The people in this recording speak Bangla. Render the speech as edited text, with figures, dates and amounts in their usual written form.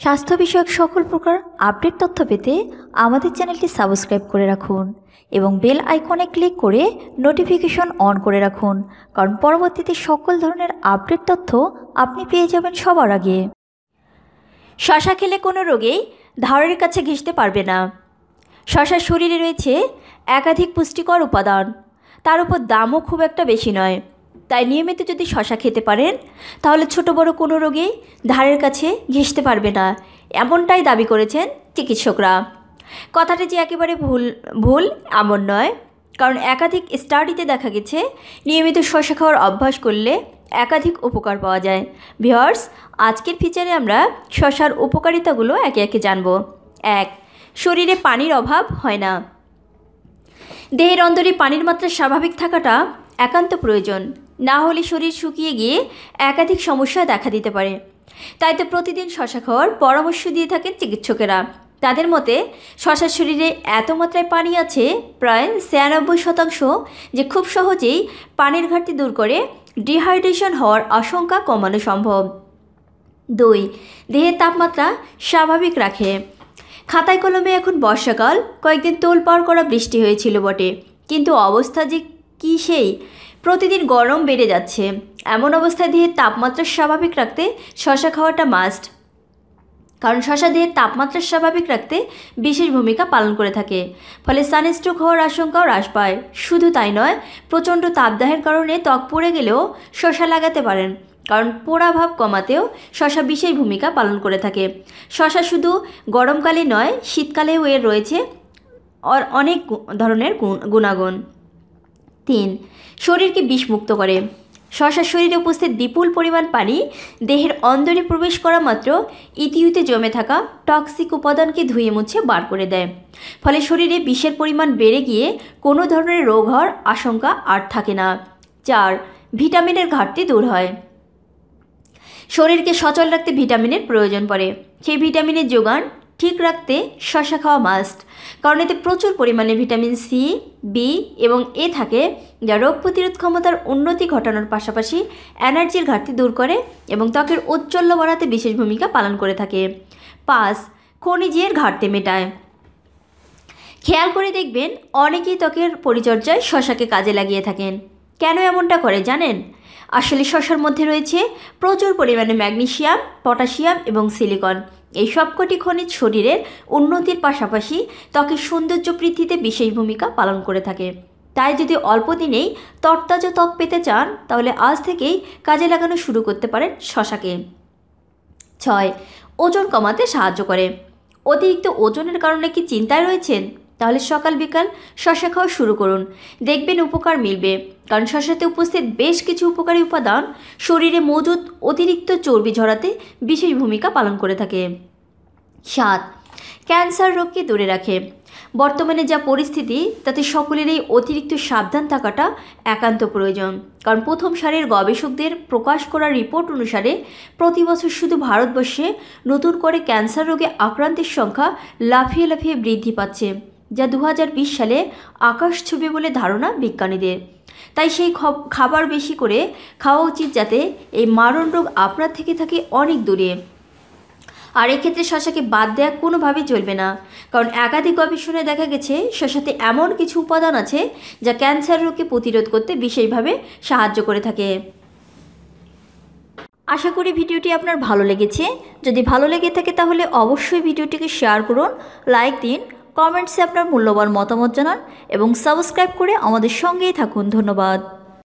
স্বাস্থ্য বিষয়ক সকল প্রকার আপডেট তথ্য পেতে আমাদের চ্যানেলটি সাবস্ক্রাইব করে রাখুন এবং বেল আইকনে ক্লিক করে নোটিফিকেশন অন করে রাখুন, কারণ পরবর্তীতে সকল ধরনের আপডেট তথ্য আপনি পেয়ে যাবেন সবার আগে। শশা খেলে কোনো রোগেই ধারের কাছে ঘেঁষতে পারবে না। শশার শরীরে রয়েছে একাধিক পুষ্টিকর উপাদান, তার উপর দামও খুব একটা বেশি নয়। তাই নিয়মিত যদি শশা খেতে পারেন তাহলে ছোট বড় কোনো রোগেই ধারের কাছে ঘেঁষতে পারবে না, এমনটাই দাবি করেছেন চিকিৎসকরা। কথাটি যে একেবারে ভুল এমন নয়, কারণ একাধিক স্টাডিতে দেখা গেছে নিয়মিত শশা খাওয়ার অভ্যাস করলে একাধিক উপকার পাওয়া যায়। ভিউয়ার্স, আজকের ফিচারে আমরা শশার উপকারিতাগুলো একে একে জানব। 1. শরীরে পানির অভাব হয় না। দেহের অন্দরে পানির মাত্রা স্বাভাবিক থাকাটা একান্ত প্রয়োজন, না হলে শরীর শুকিয়ে গিয়ে একাধিক সমস্যা দেখা দিতে পারে। তাই তো প্রতিদিন শশা খাওয়ার পরামর্শ দিয়ে থাকেন চিকিৎসকেরা। তাদের মতে শশার শরীরে এত মাত্রায় পানি আছে, প্রায় 96%, যে খুব সহজেই পানির ঘাটতি দূর করে ডিহাইড্রেশন হওয়ার আশঙ্কা কমানো সম্ভব। 2. দেহের তাপমাত্রা স্বাভাবিক রাখে। খাতায় কলমে এখন বর্ষাকাল, কয়েকদিন তোলপাড় করা বৃষ্টি হয়েছিল বটে, কিন্তু অবস্থা যে কী সেই, প্রতিদিন গরম বেড়ে যাচ্ছে। এমন অবস্থায় দেহের তাপমাত্রা স্বাভাবিক রাখতে শশা খাওয়াটা মাস্ট, কারণ শশা দেহের তাপমাত্রা স্বাভাবিক রাখতে বিশেষ ভূমিকা পালন করে থাকে। ফলে সানস্ট্রোক হওয়ার আশঙ্কাও হ্রাস পায়। শুধু তাই নয়, প্রচণ্ড তাপদাহের কারণে ত্বক পুড়ে গেলেও শশা লাগাতে পারেন, কারণ পোড়া ভাব কমাতেও শশা বিশেষ ভূমিকা পালন করে থাকে। শশা শুধু গরমকালে নয়, শীতকালেও এর রয়েছে অনেক ধরনের গুণাগুণ। 3. শরীরকে বিষমুক্ত করে। শশার শরীরে উপস্থিত বিপুল পরিমাণ পানি দেহের অন্দরে প্রবেশ করা মাত্র ইতিউতে জমে থাকা টক্সিক উপাদানকে ধুয়ে মুছে বার করে দেয়। ফলে শরীরে বিষের পরিমাণ বেড়ে গিয়ে কোনো ধরনের রোগ হওয়ার আশঙ্কা আর থাকে না। 4. ভিটামিনের ঘাটতি দূর হয়। শরীরকে সচল রাখতে ভিটামিনের প্রয়োজন পড়ে। সেই ভিটামিনের যোগান ঠিক রাখতে শশা খাওয়া মাস্ট, কারণ এতে প্রচুর পরিমাণে ভিটামিন সি, বি এবং এ থাকে, যা রোগ প্রতিরোধ ক্ষমতার উন্নতি ঘটানোর পাশাপাশি এনার্জির ঘাটতি দূর করে এবং ত্বকের ঔজ্জ্বল্য বাড়াতে বিশেষ ভূমিকা পালন করে থাকে। 5. খনিজের ঘাটতি মেটায়। খেয়াল করে দেখবেন অনেকেই ত্বকের পরিচর্যায় শশাকে কাজে লাগিয়ে থাকেন। কেন এমনটা করে জানেন? আসলে শশার মধ্যে রয়েছে প্রচুর পরিমাণে ম্যাগনেসিয়াম, পটাশিয়াম এবং সিলিকন। এই সবকটি খনিজ শরীরের উন্নতির পাশাপাশি ত্বকের সৌন্দর্য বৃদ্ধিতে বিশেষ ভূমিকা পালন করে থাকে। তাই যদি অল্প দিনেই তরতাজা ত্বক পেতে চান তাহলে আজ থেকেই কাজে লাগানো শুরু করতে পারেন শশাকে। 6. ওজন কমাতে সাহায্য করে। অতিরিক্ত ওজনের কারণে কি চিন্তায় রয়েছেন? তাহলে সকাল বিকাল শশা খাওয়া শুরু করুন, দেখবেন উপকার মিলবে, কারণ শশাতে উপস্থিত বেশ কিছু উপকারী উপাদান শরীরে মজুদ অতিরিক্ত চর্বি ঝরাতে বিশেষ ভূমিকা পালন করে থাকে। 7. ক্যান্সার রোগকে দূরে রাখে। বর্তমানে যা পরিস্থিতি, তাতে সকলেরই অতিরিক্ত সাবধান থাকাটা একান্ত প্রয়োজন, কারণ প্রথম সারির গবেষকদের প্রকাশ করা রিপোর্ট অনুসারে প্রতি বছর শুধু ভারতবর্ষে নতুন করে ক্যান্সার রোগে আক্রান্তের সংখ্যা লাফিয়ে লাফিয়ে বৃদ্ধি পাচ্ছে, যা 2020 সালে আকাশ ছুবে বলে ধারণা বিজ্ঞানীদের। তাই সেই খাবার বেশি করে খাওয়া উচিত, যাতে এই মারণ রোগ আপনার থেকে থাকে অনেক দূরে। আর এক্ষেত্রে শশাকে বাদ দেওয়া কোনোভাবেই চলবে না, কারণ একাধিক গবেষণায় দেখা গেছে শশাতে এমন কিছু উপাদান আছে যা ক্যান্সার রোগকে প্রতিরোধ করতে বিশেষভাবে সাহায্য করে থাকে। আশা করি ভিডিওটি আপনার ভালো লেগেছে। যদি ভালো লেগে থাকে তাহলে অবশ্যই ভিডিওটিকে শেয়ার করুন, লাইক দিন, কমেন্টসে আপনার মূল্যবান মতামত জানান এবং সাবস্ক্রাইব করে আমাদের সঙ্গেই থাকুন। ধন্যবাদ।